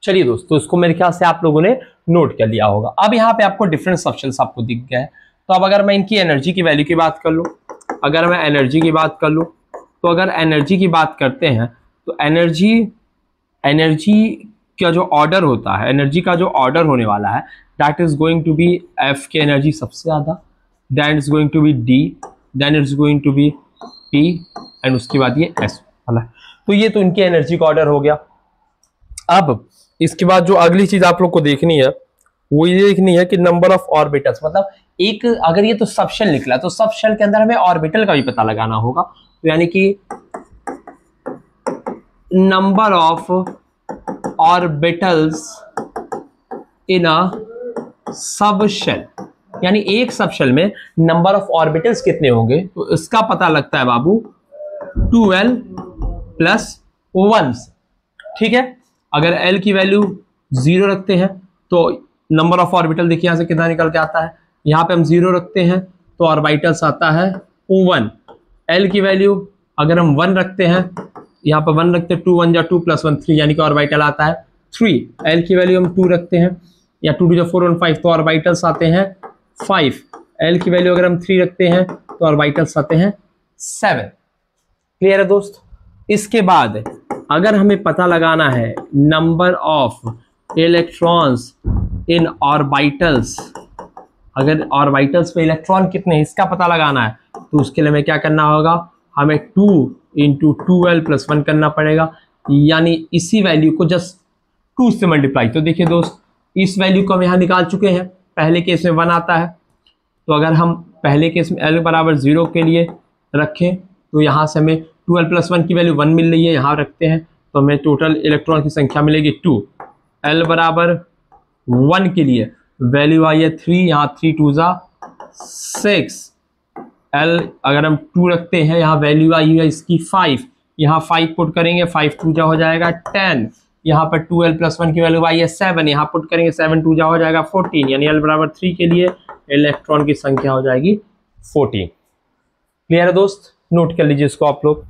चलिए दोस्तों, इसको मेरे ख्याल से आप लोगों ने नोट कर लिया होगा। अब यहाँ पे आपको डिफरेंट सब्सटेंस आपको दिख गए हैं। तो अब अगर मैं इनकी एनर्जी की वैल्यू की बात कर लूँ, अगर मैं एनर्जी की बात कर लूँ, तो अगर एनर्जी की बात करते हैं तो एनर्जी का जो ऑर्डर होता है, एनर्जी का जो ऑर्डर होने वाला है, that is going to be f की एनर्जी सबसे ज्यादा, then is going to be d, then it's going to be p, and उसके बाद ये एस वाला। तो ये तो इनकी एनर्जी का ऑर्डर हो गया। अब इसके बाद जो अगली चीज आप लोग को देखनी है वो ये देखनी है कि नंबर ऑफ ऑर्बिटल्स, मतलब एक अगर ये तो सब शेल निकला तो सब शेल के अंदर हमें ऑर्बिटल का भी पता लगाना होगा। तो यानी कि number of orbitals in a sub shell, यानी एक सब शेल में नंबर ऑफ ऑर्बिटल्स कितने होंगे, तो इसका पता लगता है बाबू 2l + 1। ठीक है, अगर l की वैल्यू 0 रखते हैं तो नंबर ऑफ ऑर्बिटल देखिए यहां से कितना निकल के आता है, यहां पे हम 0 रखते हैं तो ऑर्बिटल्स आता है 1। l की वैल्यू अगर हम 1 रखते हैं, यहाँ पर 1 रखते हैं, 2 1 जा 2 + 1 3, यानी कि ऑर्बिटल आता है 3। l की वैल्यू हम 2 रखते हैं, या 2 2 4 1 5, तो ऑर्बिटल्स आते हैं 5। l की वैल्यू अगर हम 3 रखते हैं तो ऑर्बिटल्स आते हैं 7। क्लियर है दोस्त। इसके बाद अगर हमें पता लगाना है number of electrons in orbitals, अगर ऑर्बिटल्स पे इलेक्ट्रॉन कितने हैं इसका पता लगाना है, तो उसके लिए हमें क्या करना होगा, हमें 2 × 2l + 1 करना पड़ेगा, यानी इसी वैल्यू को जस्ट 2 से मल्टीप्लाई। तो देखिए दोस्त, इस वैल्यू को हम यहाँ निकाल चुके हैं, पहले केस में 1 आता है, तो अगर हम पहले केस में l = 0 के लिए रखें तो यहाँ से हमें 2l + 1 की वैल्यू 1 मिल रही है, यहाँ रखते हैं तो हमें टोटल इलेक्ट्रॉन की संख्या मिलेगी 2। l = 1 के लिए वैल्यू आई है 3, यहाँ 3 2 जा 6। l अगर हम 2 रखते हैं, यहाँ वैल्यू आई है इसकी 5, यहाँ 5 पुट करेंगे, 5 2 जा हो जाएगा 10, यहाँ पर 2l + 1 की वैल्यू आई है 7, यहाँ पुट करेंगे 7 2 जा हो जाएगा 14, यानी l = 3 के लिए इलेक्ट्रॉन की संख्या हो जाएगी 14। क्लियर है दोस्त, नोट कर लीजिए इसको आप लोग।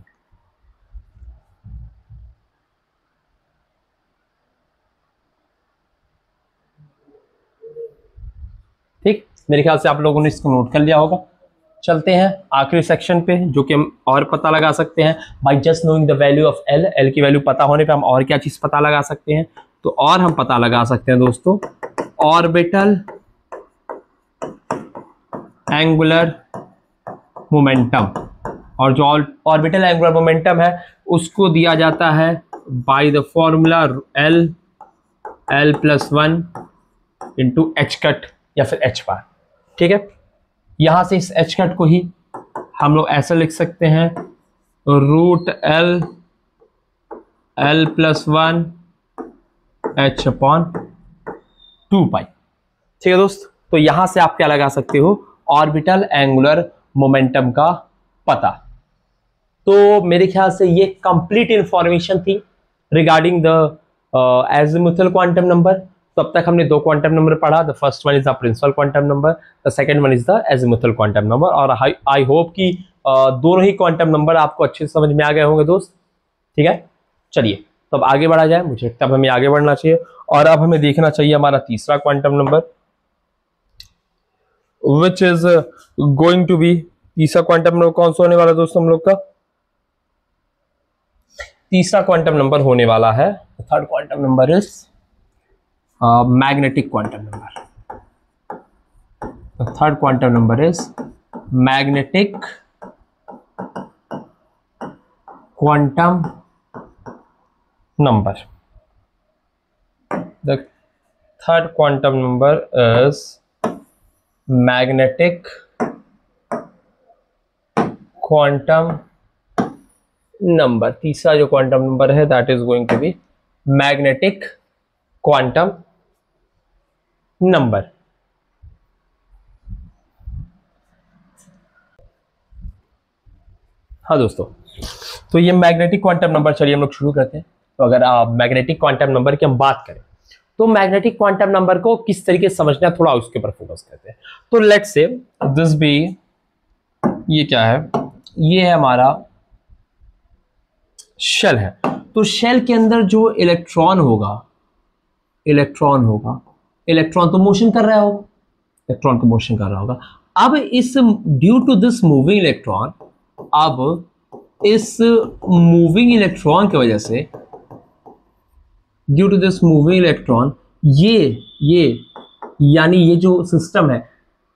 ठीक, मेरे ख्याल से आप लोगों ने इसको नोट कर लिया होगा। चलते हैं आखिरी सेक्शन पे, जो कि हम और पता लगा सकते हैं by just knowing the value of l। l की वैल्यू पता होने पे हम और क्या चीज पता लगा सकते हैं, तो और हम पता लगा सकते हैं दोस्तों ऑर्बिटल एंगुलर मोमेंटम। और जो ऑर्बिटल एंगुलर मोमेंटम है उसको दिया जाता है by the formula l + 1 × h या फिर h बार। ठीक है, यहां से इस h को ही हम लोग ऐसा लिख सकते हैं √l + 1 h/2π। ठीक है दोस्त, तो यहां से आप क्या लगा सकते हो, ऑर्बिटल एंगुलर मोमेंटम का पता। तो मेरे ख्याल से ये कंप्लीट इंफॉर्मेशन थी regarding the azimuthal quantum number. तो अब तक हमने 2 क्वांटम नंबर पढ़ा। The first one is the principal quantum number, the second one is the azimuthal quantum number. और आई होप कि दोनों ही क्वांटम नंबर आपको अच्छे से समझ में आ गए होंगे दोस्त। ठीक है, चलिए तो अब आगे बढ़ा जाए, मुझे लगता है हमें आगे बढ़ना चाहिए। और अब हमें देखना चाहिए हमारा तीसरा quantum number, which is going to be, तीसरा क्वांटम नंबर कौन सा होने वाला है दोस्तों हम लोग का, तीसरा क्वांटम नंबर होने वाला है, third quantum number is magnetic quantum number. The third quantum number is magnetic quantum number. The third quantum number is magnetic quantum number. तीसरा जो क्वांटम नंबर है that is going to be magnetic quantum number. हाँ दोस्तों, तो ये magnetic quantum number, चलिए हम लोग शुरू करते हैं। तो अगर आप मैग्नेटिक क्वांटम नंबर की हम बात करें तो मैग्नेटिक क्वांटम नंबर को किस तरीके से समझना है, थोड़ा उसके ऊपर फोकस करते हैं। तो लेट्स से दिस बी, ये क्या है, ये है हमारा शेल है। तो शेल के अंदर जो इलेक्ट्रॉन होगा इलेक्ट्रॉन होगा, इलेक्ट्रॉन तो मोशन कर रहा होगा, इलेक्ट्रॉन को मोशन कर रहा होगा। अब इस due to this moving electron, अब इस मूविंग इलेक्ट्रॉन की वजह से, due to this moving electron, ये यानी ये जो सिस्टम है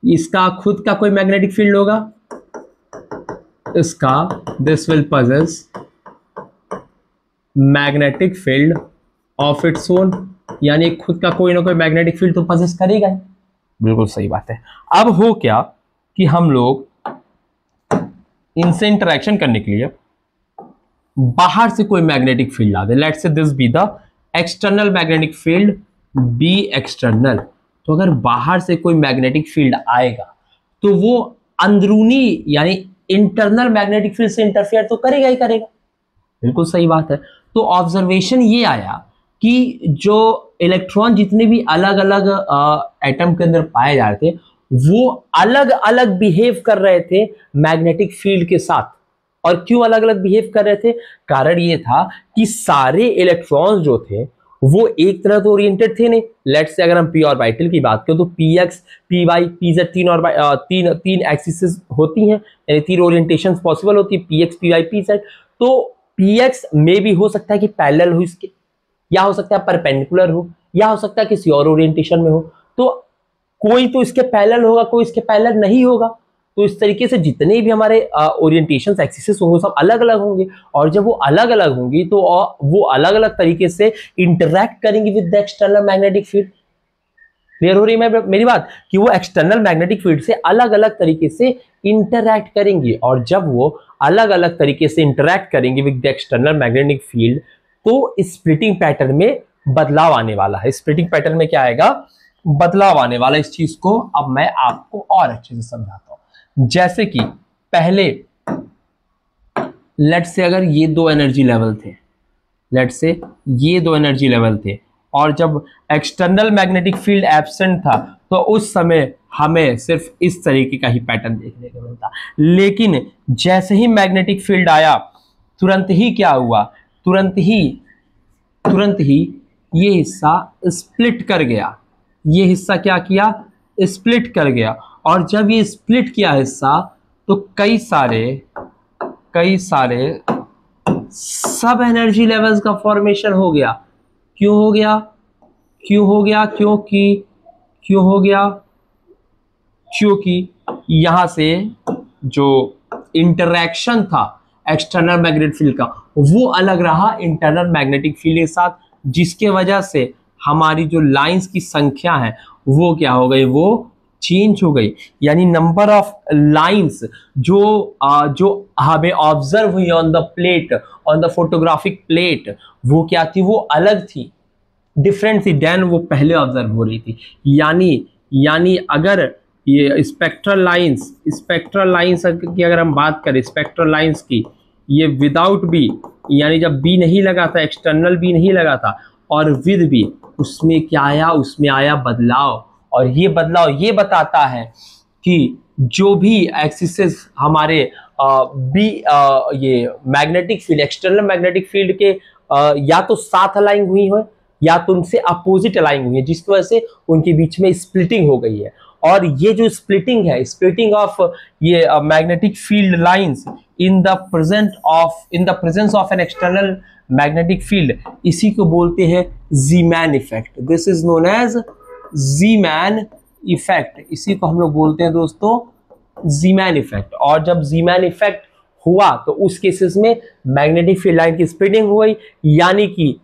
इसका खुद का कोई मैग्नेटिक फील्ड होगा, इसका this will possess magnetic field of its own, यानी खुद का कोई ना कोई मैग्नेटिक फील्ड तो पजेस करेगा ही। बिल्कुल सही बात है। अब हो क्या कि हम लोग इनसे इंटरेक्शन करने के लिए बाहर से कोई मैग्नेटिक फील्ड ला दे, let's say this B the external magnetic field, B external. तो अगर बाहर से कोई मैग्नेटिक फील्ड आएगा तो वो अंदरूनी यानी इंटरनल मैग्नेटिक फील्ड से इंटरफेयर तो करेगा ही करेगा। बिल्कुल सही बात है। तो ऑब्जर्वेशन ये आया कि जो इलेक्ट्रॉन जितने भी अलग अलग एटम के अंदर पाए जा रहे थे वो अलग अलग बिहेव कर रहे थे मैग्नेटिक फील्ड के साथ। और क्यों अलग अलग बिहेव कर रहे थे? कारण ये था कि सारे इलेक्ट्रॉन्स जो थे वो एक तरह तो ओरिएंटेड थे नहीं। लेट्स से अगर हम पी ऑर्बिटल की बात करें तो P X, P Y, P Z तीन एक्सिस होती हैं, यानी तीन ओरिएंटेशन पॉसिबल होती है, P X, P Y, P Z. तो पी एक्स में भी हो सकता है कि पैरेलल हो इसके, या हो सकता है परपेंडिकुलर हो, या हो सकता है किसी और ओरिएंटेशन में हो। तो कोई तो इसके पैरेलल होगा, कोई इसके पैरेलल नहीं होगा। तो इस तरीके से जितने भी हमारे ओरिएंटेशन एक्सिस होंगे सब अलग अलग होंगे, और जब वो अलग अलग होंगी तो वो अलग अलग तरीके से इंटरैक्ट करेंगी with the external magnetic field. Clear हो रही है मेरी बात कि वो एक्सटर्नल मैग्नेटिक फील्ड से अलग अलग तरीके से इंटरैक्ट करेंगी, और जब वो अलग अलग तरीके से इंटरैक्ट करेंगी with the external magnetic field तो स्प्लिटिंग पैटर्न में बदलाव आने वाला है। स्प्लिटिंग पैटर्न में क्या आएगा? बदलाव आने वाला। इस चीज को अब मैं आपको और अच्छे से समझाता हूं। जैसे कि पहले लेट्स से अगर ये दो एनर्जी लेवल थे, लेट्स से ये दो एनर्जी लेवल थे, और जब एक्सटर्नल मैग्नेटिक फील्ड एब्सेंट था तो उस समय हमें सिर्फ इस तरीके का ही पैटर्न देखने को मिलता। लेकिन जैसे ही मैग्नेटिक फील्ड आया तुरंत ही क्या हुआ? तुरंत ही ये हिस्सा स्प्लिट कर गया। ये हिस्सा क्या किया? स्प्लिट कर गया। और जब ये स्प्लिट किया हिस्सा तो कई सारे सब एनर्जी लेवल्स का फॉर्मेशन हो गया। क्यों हो गया? क्योंकि यहां से जो इंटरैक्शन था एक्सटर्नल मैग्नेटिक फील्ड का वो अलग रहा इंटरनल मैग्नेटिक फील्ड के साथ, जिसके वजह से हमारी जो लाइंस की संख्या है वो क्या हो गई? वो चेंज हो गई। यानी नंबर ऑफ लाइंस जो हमें ऑब्जर्व हुई on the plate, on the photographic plate, वो क्या थी? वो अलग थी, डिफरेंट थी देन वो पहले ऑब्जर्व हो रही थी। यानी अगर ये स्पेक्ट्रल लाइंस की अगर हम बात करें, स्पेक्ट्रल लाइंस की, ये विदाउट बी, यानी जब बी नहीं लगा था, एक्सटर्नल बी नहीं लगा था, और विद बी, उसमें क्या आया? उसमें आया बदलाव। और ये बदलाव ये बताता है कि जो भी एक्सिस हमारे ये magnetic field, external magnetic field के या तो साथ अलाइन हुई हो या तो उनसे अपोजिट अलाइन हुई है, जिसकी वजह से उनके बीच में स्प्लिटिंग हो गई है। और ये जो स्प्लिटिंग है, स्प्लिटिंग ऑफ ये magnetic field lines in the presence of an external magnetic field, इसी को बोलते हैं Zeeman effect. This is known as Zeeman effect. इसी को हम लोग बोलते हैं दोस्तों ज़ीमैन इफेक्ट। और जब ज़ीमैन इफेक्ट हुआ तो उस केसेस में मैग्नेटिक फील्ड लाइन की स्प्लिटिंग हुई, यानी कि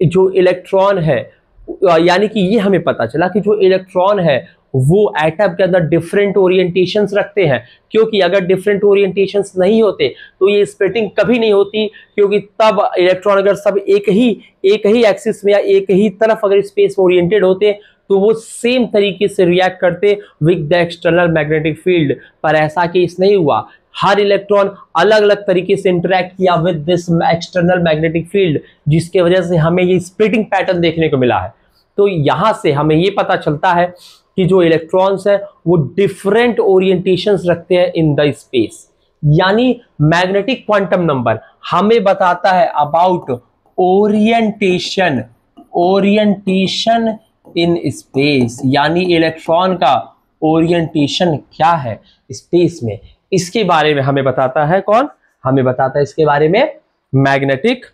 जो इलेक्ट्रॉन है, यानी कि ये हमें पता चला कि जो इलेक्ट्रॉन है वो एटम के अंदर डिफरेंट ओरिएंटेशंस रखते हैं। क्योंकि अगर डिफरेंट ओरिएंटेशंस नहीं होते तो ये स्प्लिटिंग कभी नहीं होती, क्योंकि तब इलेक्ट्रॉन अगर सब एक ही एक्सिस में या एक ही तरफ अगर स्पेस में ओरिएंटेड होते तो वो सेम तरीके से रिएक्ट करते with the external magnetic field. पर ऐसा केस नहीं हुआ। हर इलेक्ट्रॉन अलग अलग तरीके से इंटरैक्ट किया with this external magnetic field, जिसके वजह से हमें ये स्प्लिटिंग पैटर्न देखने को मिला है। तो यहां से हमें ये पता चलता है कि जो इलेक्ट्रॉन्स हैं वो डिफरेंट ओरिएंटेशंस रखते हैं इन द स्पेस। यानी मैग्नेटिक क्वांटम नंबर हमें बताता है about orientation orientation in space, यानी इलेक्ट्रॉन का ओरिएंटेशन क्या है स्पेस में, इसके बारे में हमें बताता है कौन, हमें बताता है इसके बारे में मैग्नेटिक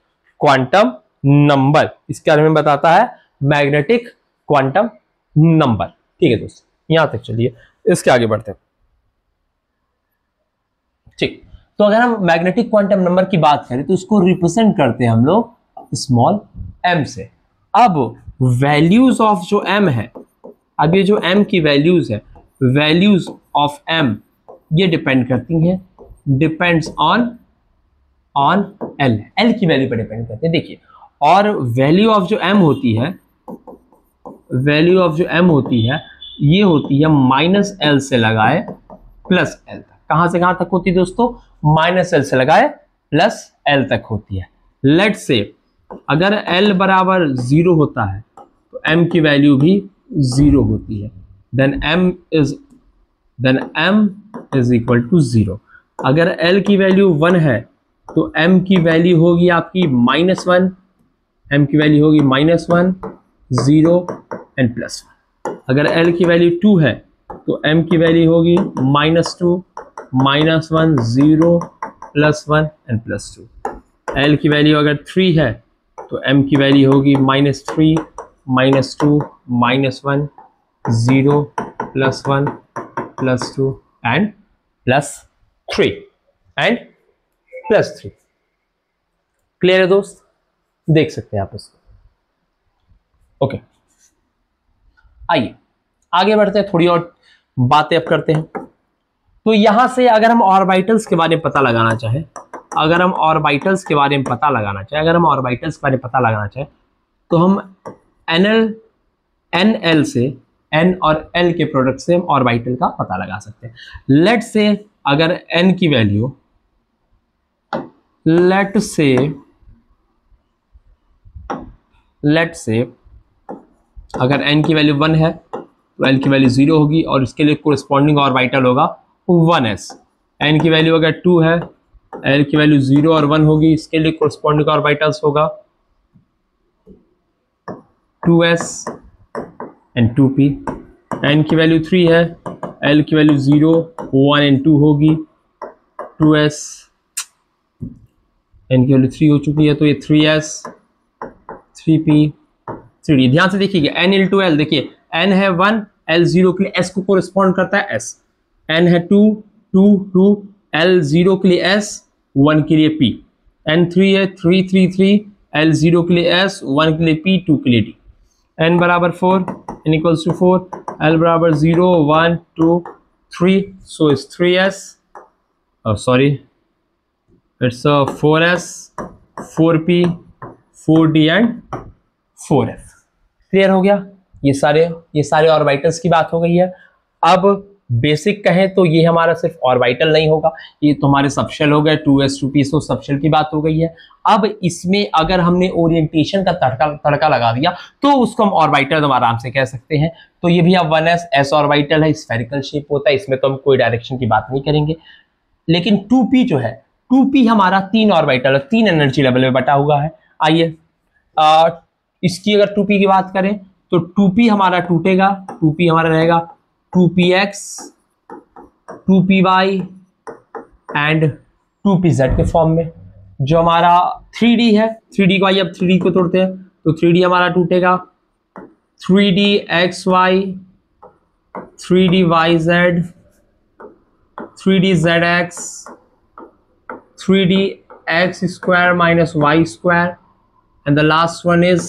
क्वांटम नंबर, इसके बारे में बताता है मैग्नेटिक क्वांटम नंबर। ठीक है दोस्त, यहां तक चलिए, इसके आगे बढ़ते हैं। ठीक, तो अगर हम मैग्नेटिक क्वांटम नंबर की बात करें तो इसको रिप्रेजेंट करते हैं हम लोग स्मॉल m से। अब वैल्यूज ऑफ जो m है, अब ये जो m की वैल्यूज है, वैल्यूज ऑफ m ये डिपेंड करती हैं, डिपेंड्स ऑन l की वैल्यू पर डिपेंड करते हैं। देखिए, और वैल्यू ऑफ जो m होती है, वैल्यू ऑफ जो m होती है ये होती है -l से लगाए +l तक। कहां से कहां तक होती है दोस्तों, -l से लगाए +l तक होती है। लेट से अगर l बराबर 0 होता है तो m की वैल्यू भी 0 होती है, then m is equal to 0। अगर l की वैल्यू 1 है तो m की वैल्यू होगी आपकी -1, m की वैल्यू होगी -1, 0 एंड +1। अगर l की वैल्यू 2 है तो m की वैल्यू होगी -2, -1, 0, +1 एंड +2। l की वैल्यू अगर 3 है तो m की वैल्यू होगी -3, -2, -1, 0, +1, +2 एंड +3 एंड +3। क्लियर है दोस्त, देख सकते हैं आप इसको। ओके, आइए आगे बढ़ते हैं, थोड़ी और बातें अब करते हैं। तो यहां से अगर हम ऑर्बिटल्स के बारे में पता लगाना चाहें, अगर हम ऑर्बिटल्स के बारे में पता लगाना चाहें, तो हम NL से, N और L के प्रोडक्ट से हम ऑर्बिटल का पता लगा सकते हैं। लेट से अगर N की वैल्यू, लेट से अगर n की वैल्यू 1 है तो l की वैल्यू 0 होगी और इसके लिए कोरिस्पॉन्डिंग ऑर्बिटल होगा 1s। n की वैल्यू अगर 2 है, l की वैल्यू 0 और 1 होगी, इसके लिए कोरिस्पॉन्डिंग ऑर्बिटल्स होगा 2s एंड 2p। n की वैल्यू 3 है, l की वैल्यू 0, 1 एंड 2 होगी, 2s, n की वैल्यू 3 हो चुकी है तो ये 3s, 3p, 3d। ध्यान से देखिएगा, n × l, देखिए n है 1, l 0 के लिए s को कोरिस्पॉन्ड करता है s, n है 2, 2, 2, l 0 के लिए s, 1 के लिए p, n 3 है 3, 3, 3, l 0 के लिए s, 1 के लिए p, 2 के लिए d, n बराबर 4, n इक्वल्स टू 4, l बराबर 0, 1, 2, 3, so is 3s, sorry, it's 4s, 4p, 4d and 4f। Clear हो गया, ये सारे ऑर्बिटल्स की बात हो गई है। अब बेसिक कहें तो ये हमारा सिर्फ ऑर्बिटल नहीं होगा, ये तुम्हारे सबशेल हो गए, 2s 2p, तो सबशेल की बात हो गई है। अब इसमें अगर हमने ओरिएंटेशन का तड़का लगा दिया तो उसको हम ऑर्बिटल आराम से कह सकते हैं। तो ये भी अब 1s s ऑर्बिटल है, स्फेरिकल शेप होता है, इसमें तो हम कोई डायरेक्शन की बात नहीं करेंगे। लेकिन 2p जो है, 2p हमारा 3 ऑर्बिटल, 3 एनर्जी लेवल में बटा हुआ है। आइए इसकी अगर 2p की बात करें तो 2p हमारा टूटेगा, 2p हमारा रहेगा 2px, 2py एंड 2pz के फॉर्म में। जो हमारा 3d है, 3d को आइए अब 3d को तोड़ते हैं, तो 3d हमारा टूटेगा 3dxy, 3dyz, 3dzx, 3dx square minus y square and the last one is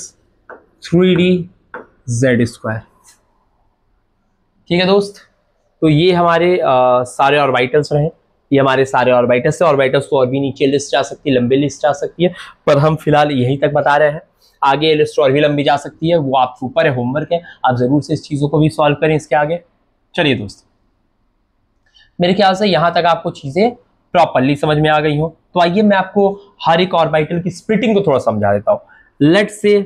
3dz square। ठीक है दोस्त, तो ये हमारे सारे ऑर्बिटल्स रहे, ये हमारे सारे ऑर्बिटल्स से। ऑर्बिटल्स तो और भी नीचे लिस्ट जा सकती है, लंबी लिस्ट जा सकती है, पर हम फिलहाल यहीं तक बता रहे हैं। आगे लिस्ट और भी लंबी जा सकती है, वो आपके ऊपर है, होमवर्क है, आप जरूर से इस चीज़ों को भी सॉल्व करें इसके आगे। चलिए दोस्त, मेरे ख्याल से यहाँ तक आपको चीज़ें प्रॉपरली समझ में आ गई हो। तो आइए मैं आपको हर एक ऑर्बिटल की स्प्लिटिंग को थोड़ा समझा देता हूँ। लेट से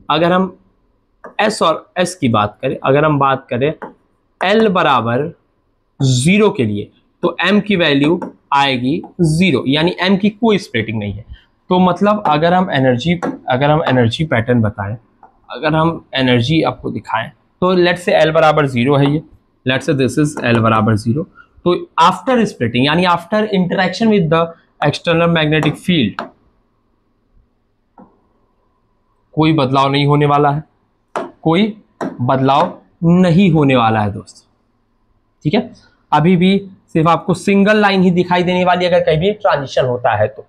अगर हम s और s की बात करें, अगर हम बात करें l बराबर 0 के लिए, तो m की वैल्यू आएगी 0, यानी m की कोई स्प्लिटिंग नहीं है। तो मतलब अगर हम एनर्जी पैटर्न बताएं, अगर हम एनर्जी आपको दिखाएं, तो लेट्स से L बराबर 0 है, ये let's say this is L बराबर 0। तो आफ्टर स्प्लिटिंग यानी after interaction with the external magnetic field कोई बदलाव नहीं होने वाला है, कोई बदलाव नहीं होने वाला है दोस्तों, ठीक है। अभी भी सिर्फ आपको सिंगल लाइन ही दिखाई देने वाली अगर कहीं भी ट्रांजिशन होता है तो,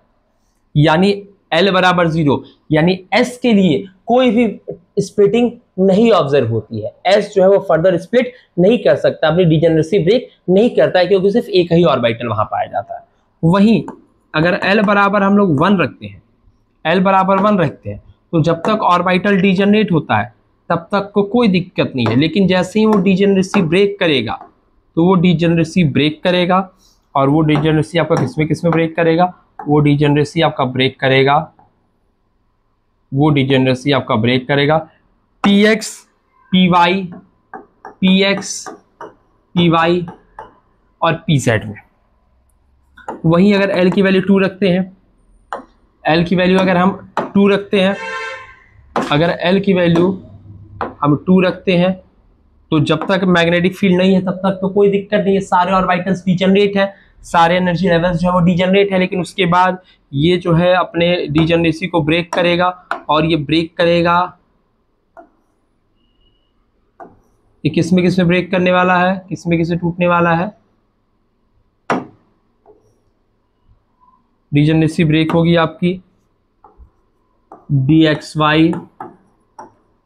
यानी L बराबर 0 यानी S के लिए कोई भी स्प्लिटिंग नहीं ऑब्जर्व होती है। S जो है वो फर्दर स्प्लिट नहीं कर सकता, अपनी डिजेनरेसी ब्रेक नहीं करता है, क्योंकि सिर्फ एक ही ऑर्बिटल वहां पाया जाता है। वहीं अगर L बराबर हम लोग 1 रखते हैं, L बराबर 1 रखते हैं, तो जब तक ऑर्बिटल डिजेनरेट होता है तब तक को कोई दिक्कत नहीं है, लेकिन जैसे ही वो डिजेनरेसी ब्रेक करेगा तो वो डिजेनरेसी ब्रेक करेगा, और वो डिजेनरेसी आपका किसमें ब्रेक करेगा, वो डिजेनरेसी आपका ब्रेक करेगा px py और pz में। वहीं अगर L की वैल्यू 2 रखते हैं, L की वैल्यू अगर हम 2 रखते हैं, अगर L की वैल्यू हम 2 रखते हैं, तो जब तक मैग्नेटिक फील्ड नहीं है तब तक तो कोई दिक्कत नहीं है, सारे ऑर्बिटल्स डिजेनरेट है, सारे एनर्जी लेवल्स जो है वो डिजेनरेट है। लेकिन उसके बाद ये जो है अपने डिजेनरेसी को ब्रेक करेगा, और ये ब्रेक करेगा, ये किसमें ब्रेक करने वाला है, किसमें टूटने वाला है, डिजेनरेसी ब्रेक होगी आपकी dxy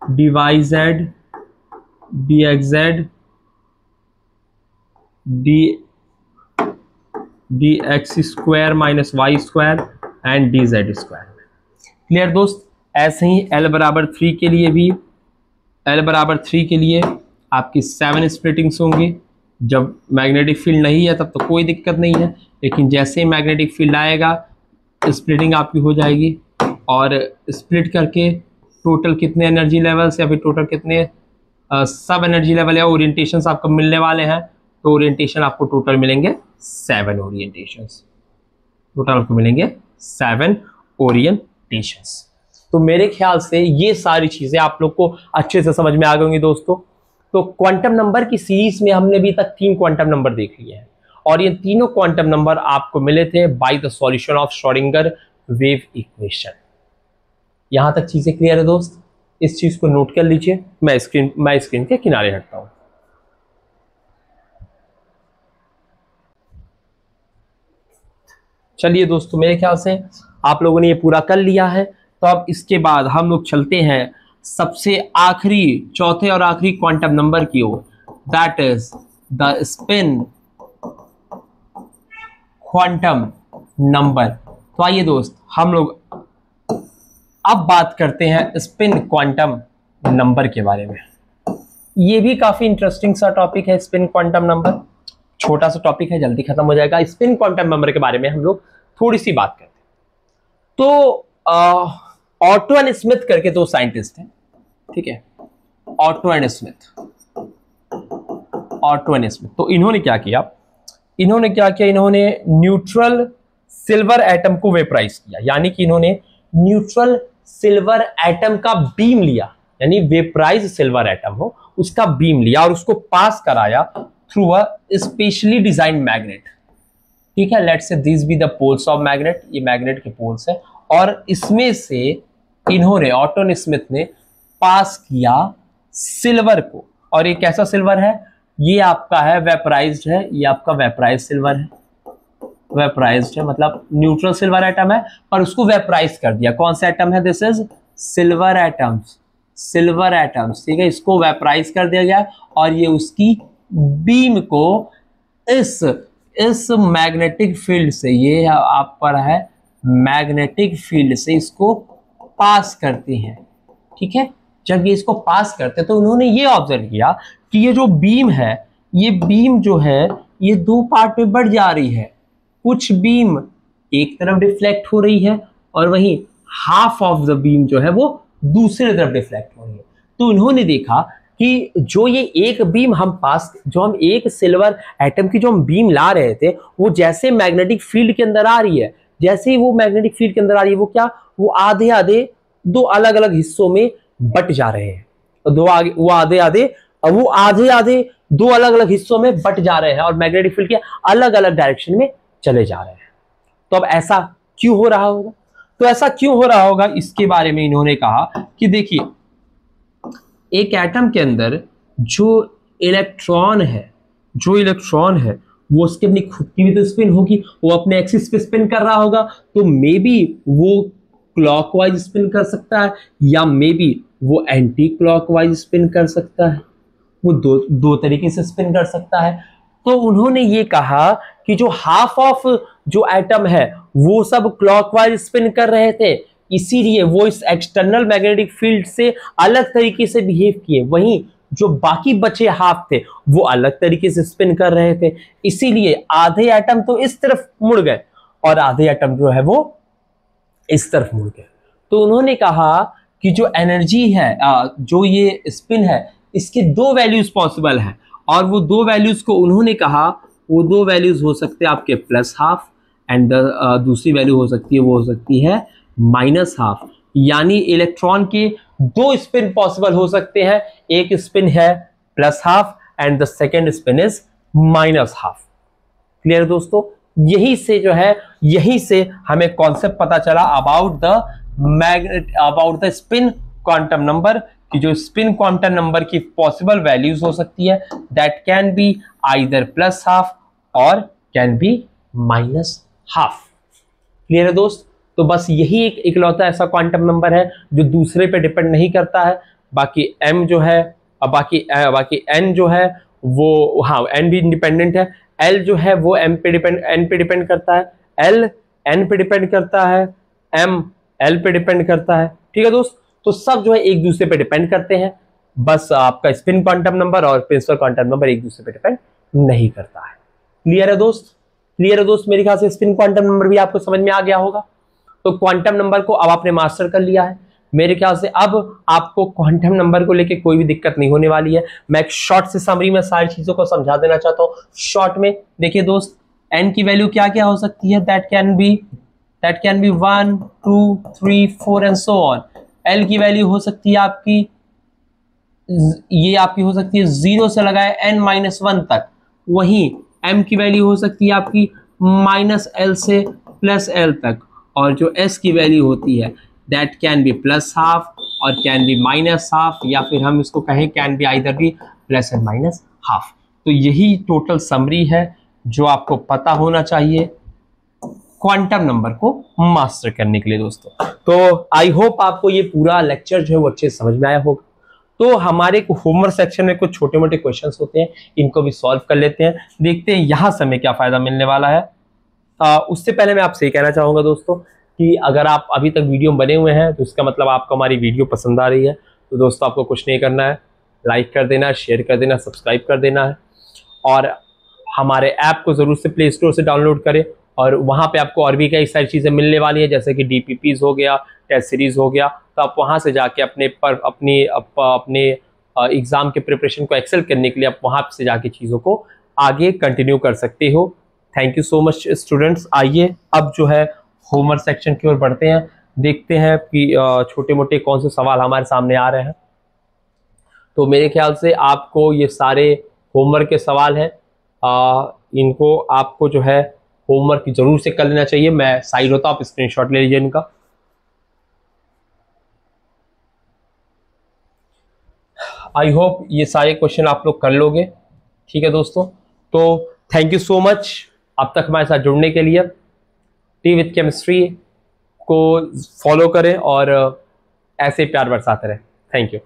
dyz dxz dx square minus Y square and dz square. Clear दोस्त। ऐसे ही L बराबर 3 के लिए भी, L बराबर 3 के लिए आपकी 7 स्प्लिटिंग्स होंगी। जब मैग्नेटिक फील्ड नहीं है तब तो कोई दिक्कत नहीं है, लेकिन जैसे ही मैग्नेटिक फील्ड आएगा स्प्लिटिंग आपकी हो जाएगी, और स्प्लिट करके टोटल कितने एनर्जी लेवल्स या फिर टोटल कितने सब एनर्जी लेवल या ओरिएंटेशंस आपको मिलने वाले हैं, तो ओरिएंटेशन आपको टोटल मिलेंगे 7 ओरिएंटेशंस, टोटल आपको मिलेंगे 7 ओरिएंटेशंस। तो मेरे ख्याल से ये सारी चीजें आप लोग को अच्छे से समझ में आ गई होंगी दोस्तों। तो क्वांटम नंबर की सीरीज में हमने अभी तक 3 क्वांटम नंबर देख लिए हैं, और ये तीनों क्वांटम नंबर आपको मिले थे by the solution of Schrodinger wave equation. यहां तक चीजें क्लियर है दोस्त, इस चीज को नोट कर लीजिए। मैं स्क्रीन के किनारे हटता हूं। चलिए दोस्तों, मेरे ख्याल से आप लोगों ने ये पूरा कर लिया है। तो अब इसके बाद हम लोग चलते हैं सबसे आखिरी, चौथे और आखिरी क्वांटम नंबर की ओर, that is the spin quantum number. तो आइए दोस्त, हम लोग अब बात करते हैं स्पिन क्वांटम नंबर के बारे में। ये भी काफी इंटरेस्टिंग सा टॉपिक है स्पिन क्वांटम नंबर। छोटा सा टॉपिक है, जल्दी खत्म हो जाएगा। स्पिन क्वांटम नंबर के बारे में हम लोग थोड़ी सी बात करते हैं। तो ऑटो एंड स्मिथ करके 2 साइंटिस्ट हैं, ठीक है, ऑटो एंड स्मिथ। तो इन्होंने क्या किया, इन्होंने न्यूट्रल सिल्वर एटम को वेपराइज किया, यानी कि इन्होंने न्यूट्रल सिल्वर एटम का बीम लिया, यानी वेपराइज सिल्वर एटम हो उसका बीम लिया और उसको पास कराया through a specially design magnet. ठीक है, let's say this B the poles of magnet, ये मैग्नेट के पोल्स है, और इसमें से इन्होंने, ऑटो एंड स्मिथ ने पास किया सिल्वर को। और ये कैसा सिल्वर है, ये आपका है वेपराइज्ड है, ये आपका वेपराइज सिल्वर है, वेपराइज्ड है मतलब न्यूट्रल सिल्वर एटम है पर उसको वेपराइज कर दिया। कौन सा एटम है, this is silver atoms, silver atoms, ठीक है, इसको वेपराइज कर दिया गया और ये उसकी बीम को इस मैग्नेटिक फील्ड से, ये आप पर है मैग्नेटिक फील्ड से इसको पास करते हैं। ठीक है, जब ये इसको पास करते हैं तो उन्होंने ये ऑब्जर्व किया कि ये जो बीम है, ये बीम जो है ये 2 पार्ट में बढ़ जा रही है। कुछ बीम एक तरफ डिफ्लेक्ट हो रही है और वहीं हाफ ऑफ द बीम जो है वो दूसरी तरफ डिफ्लेक्ट हो रही है। तो उन्होंने देखा कि जो ये एक बीम जो हम एक सिल्वर एटम की जो हम बीम ला रहे थे, वो जैसे मैग्नेटिक फील्ड के अंदर आ रही है, जैसे ही वो मैग्नेटिक फील्ड के अंदर आ रही है, वो क्या, वो आधे आधे दो अलग अलग हिस्सों में बट जा रहे हैं। वो आधे आधे दो अलग अलग हिस्सों में बट जा रहे हैं और मैग्नेटिक फील्ड के अलग अलग डायरेक्शन में चले जा रहे हैं। तो अब ऐसा क्यों हो रहा होगा? तो ऐसा क्यों हो रहा होगा, इसके बारे में इन्होंने कहा कि देखिए, एक एटम के अंदर जो इलेक्ट्रॉन है वो उसकी अपनी खुद की भी तो स्पिन होगी, वो अपने एक्सिस पे स्पिन कर रहा होगा, तो मे बी वो क्लॉकवाइज स्पिन कर सकता है या मे बी वो एंटी क्लॉकवाइज स्पिन कर सकता है। वो दो तरीके से स्पिन कर सकता है। तो उन्होंने ये कहा कि जो हाफ ऑफ जो एटम है वो सब क्लॉकवाइज स्पिन कर रहे थे, इसीलिए वो इस एक्सटर्नल मैग्नेटिक फील्ड से अलग तरीके से बिहेव किए। वहीं जो बाकी बचे हाफ थे वो अलग तरीके से स्पिन कर रहे थे, इसीलिए आधे एटम तो इस तरफ मुड़ गए और आधे एटम जो है वो इस तरफ मुड़ गए। तो उन्होंने कहा कि जो एनर्जी है, जो ये स्पिन है, इसके दो वैल्यूज पॉसिबल हैं और वो दो वैल्यूज को उन्होंने कहा, वो दो वैल्यूज हो सकते हैं आपके प्लस हाफ एंड दूसरी वैल्यू हो सकती है माइनस हाफ। यानी इलेक्ट्रॉन के दो स्पिन पॉसिबल हो सकते हैं, एक स्पिन है plus half and the second spin is minus half. Clear दोस्तों? यही से हमें कॉन्सेप्ट पता चला about the spin quantum number, कि जो स्पिन क्वांटम नंबर की पॉसिबल वैल्यूज हो सकती है that can be either plus half और can be minus half. Clear है दोस्त? तो बस यही एक इकलौता ऐसा क्वांटम नंबर है जो दूसरे पे डिपेंड नहीं करता है। बाकी m जो है, बाकी n जो है वो, हाँ n भी इंडिपेंडेंट है, l जो है वो n पे डिपेंड करता है, l n पे डिपेंड करता है, m l पे डिपेंड करता है। ठीक है दोस्त? तो सब जो है एक दूसरे पे डिपेंड करते हैं, बस आपका स्पिन क्वांटम नंबर और प्रिंसिपल क्वांटम नंबर एक दूसरे पे डिपेंड नहीं करता है। क्लियर है दोस्त? क्लियर है दोस्त? मेरे ख्याल से स्पिन क्वांटम नंबर भी आपको समझ में आ गया होगा। तो क्वांटम नंबर को अब आपने मास्टर कर लिया है। मेरे ख्याल से अब आपको क्वांटम नंबर को लेके कोई भी दिक्कत नहीं होने वाली है। मैं एक शॉर्ट से समरी में सारी चीजों को समझा देना चाहता हूँ शॉर्ट में। देखिए दोस्त, n की वैल्यू क्या क्या हो सकती है? That can B 1 2 3 4 and so on. l की वैल्यू हो सकती है आपकी, ये आपकी हो सकती है 0 से लगाए n-1 तक। वहीं m की वैल्यू हो सकती है आपकी -l से +l तक। और जो s की वैल्यू होती है that can be plus half और कैन बी माइनस हाफ, या फिर हम इसको कहें can be either be plus and minus half. तो यही टोटल समरी है जो आपको पता होना चाहिए क्वांटम नंबर को मास्टर करने के लिए दोस्तों। तो आई होप आपको ये पूरा लेक्चर जो है वो अच्छे से समझ में आया होगा। तो हमारे होमवर्क सेक्शन में कुछ छोटे मोटे क्वेश्चंस होते हैं, इनको भी सॉल्व कर लेते हैं, देखते हैं यहाँ से हमें क्या फायदा मिलने वाला है। उससे पहले मैं आपसे ये कहना चाहूँगा दोस्तों कि अगर आप अभी तक वीडियो बने हुए हैं तो इसका मतलब आपको हमारी वीडियो पसंद आ रही है। तो दोस्तों आपको कुछ नहीं करना है, लाइक कर देना, शेयर कर देना, सब्सक्राइब कर देना है और हमारे ऐप को ज़रूर से प्ले स्टोर से डाउनलोड करें। और वहाँ पे आपको और भी कई सारी चीज़ें मिलने वाली है, जैसे कि DPPs हो गया, टेस्ट सीरीज़ हो गया। तो आप वहाँ से जाके अपने एग्ज़ाम के प्रिपरेशन को एक्सेल करने के लिए आप वहाँ से जाके चीज़ों को आगे कंटिन्यू कर सकते हो। Thank you so much students. आइए अब जो है होमवर्क सेक्शन की ओर बढ़ते हैं, देखते हैं कि छोटे मोटे कौन से सवाल हमारे सामने आ रहे हैं। तो मेरे ख्याल से आपको ये सारे होमवर्क के सवाल हैं, इनको आपको जो है होमवर्क जरूर से कर लेना चाहिए। मैं साइड होता, आप स्क्रीनशॉट ले लीजिए इनका। आई होप ये सारे क्वेश्चन आप लोग कर लोगे। ठीक है दोस्तों, तो थैंक यू सो मच अब तक हमारे साथ जुड़ने के लिए। टी विद केमिस्ट्री को फॉलो करें और ऐसे प्यार बरसाते रहें। Thank you.